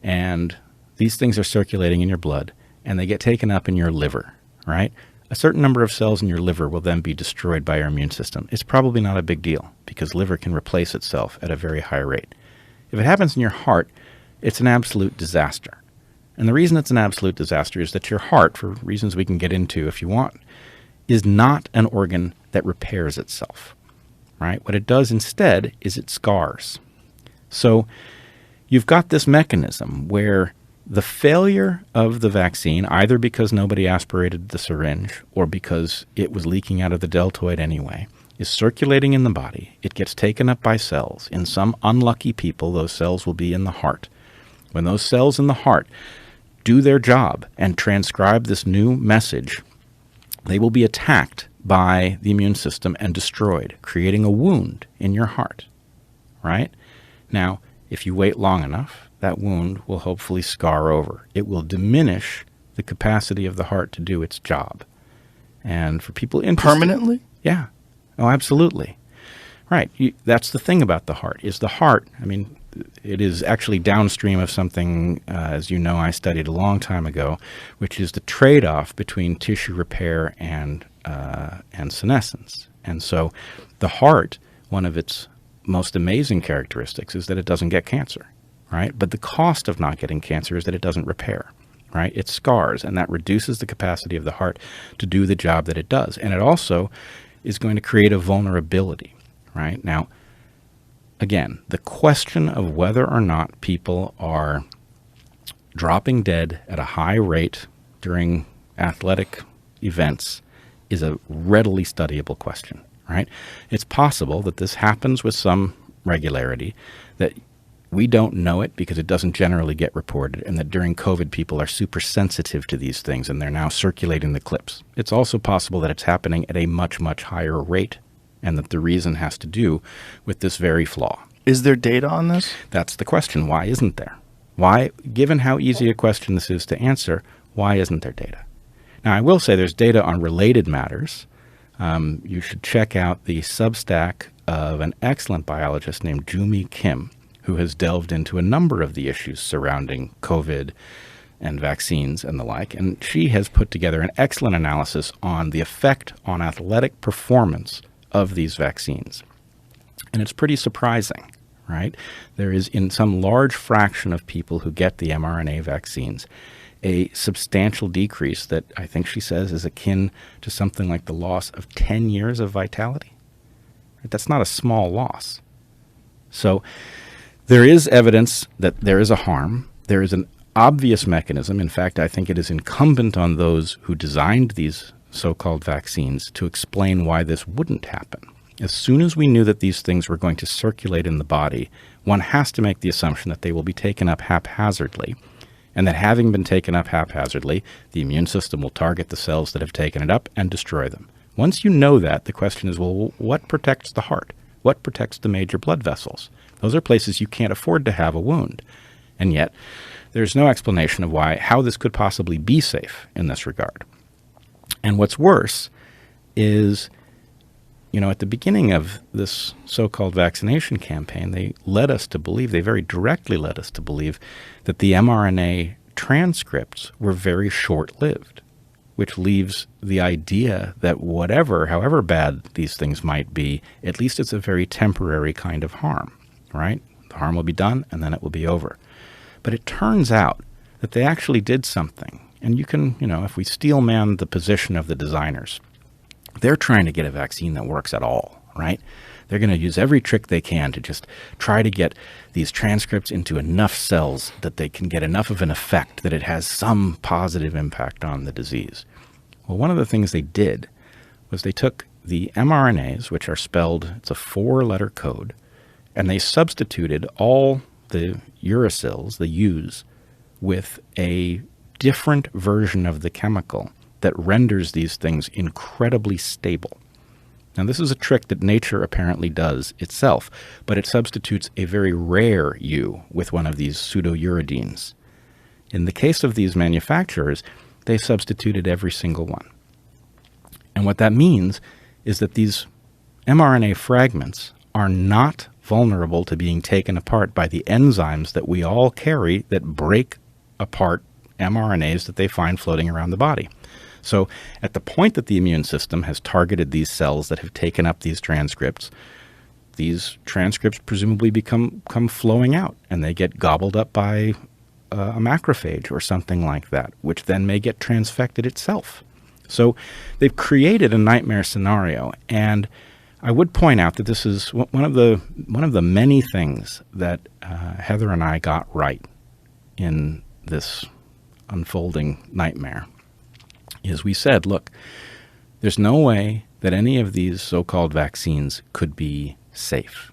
and these things are circulating in your blood, and they get taken up in your liver, right? A certain number of cells in your liver will then be destroyed by your immune system. It's probably not a big deal because liver can replace itself at a very high rate. If it happens in your heart, it's an absolute disaster. And the reason it's an absolute disaster is that your heart, for reasons we can get into if you want, is not an organ that repairs itself, right? What it does instead is it scars. So you've got this mechanism where the failure of the vaccine, either because nobody aspirated the syringe or because it was leaking out of the deltoid anyway, is circulating in the body. It gets taken up by cells. In some unlucky people, those cells will be in the heart. When those cells in the heart do their job and transcribe this new message, they will be attacked by the immune system and destroyed, creating a wound in your heart, right? Now, if you wait long enough, that wound will hopefully scar over. It will diminish the capacity of the heart to do its job. And for people interested... Permanently? Yeah. Oh, absolutely. Right. That's the thing about the heart, is the heart, I mean, it is actually downstream of something, as you know, I studied a long time ago, which is the trade-off between tissue repair and senescence. And so the heart, one of its most amazing characteristics is that it doesn't get cancer, right? But the cost of not getting cancer is that it doesn't repair, right? It scars, and that reduces the capacity of the heart to do the job that it does. And it also is going to create a vulnerability, right? Now, again, the question of whether or not people are dropping dead at a high rate during athletic events is a readily studyable question, right? It's possible that this happens with some regularity, that we don't know it because it doesn't generally get reported, and that during COVID people are super sensitive to these things and they're now circulating the clips. It's also possible that it's happening at a much, much higher rate, and that the reason has to do with this very flaw. Is there data on this? That's the question. Why isn't there? Why, given how easy a question this is to answer, why isn't there data? Now, I will say there's data on related matters. You should check out the Substack of an excellent biologist named Jumi Kim, who has delved into a number of the issues surrounding COVID and vaccines and the like. And she has put together an excellent analysis on the effect on athletic performance of these vaccines. And it's pretty surprising, right? There is, in some large fraction of people who get the mRNA vaccines, a substantial decrease that I think she says is akin to something like the loss of 10 years of vitality. That's not a small loss. So there is evidence that there is a harm. There is an obvious mechanism. In fact, I think it is incumbent on those who designed these so-called vaccines to explain why this wouldn't happen. As soon as we knew that these things were going to circulate in the body, one has to make the assumption that they will be taken up haphazardly, and that having been taken up haphazardly, the immune system will target the cells that have taken it up and destroy them. Once you know that, the question is, well, what protects the heart? What protects the major blood vessels? Those are places you can't afford to have a wound. And yet, there's no explanation of how this could possibly be safe in this regard. And what's worse is, at the beginning of this so-called vaccination campaign, they very directly led us to believe that the mRNA transcripts were very short-lived, which leaves the idea that however bad these things might be, at least it's a very temporary kind of harm, right? The harm will be done and then it will be over. But it turns out that they actually did something. And you can, if we steel-man the position of the designers, they're trying to get a vaccine that works at all, right? They're going to use every trick they can to just try to get these transcripts into enough cells that they can get enough of an effect that it has some positive impact on the disease. Well, one of the things they did was they took the mRNAs, which are spelled, it's a 4-letter code, and they substituted all the uracils, the U's, with a different version of the chemical that renders these things incredibly stable. Now, this is a trick that nature apparently does itself, but it substitutes a very rare U with one of these pseudouridines. In the case of these manufacturers, they substituted every single one. And what that means is that these mRNA fragments are not vulnerable to being taken apart by the enzymes that we all carry that break apart mRNAs that they find floating around the body. So at the point that the immune system has targeted these cells that have taken up these transcripts presumably come flowing out, and they get gobbled up by a macrophage or something like that, which then may get transfected itself. So they've created a nightmare scenario, and I would point out that this is one of the many things that Heather and I got right in this unfolding nightmare. Is we said, look, there's no way that any of these so-called vaccines could be safe.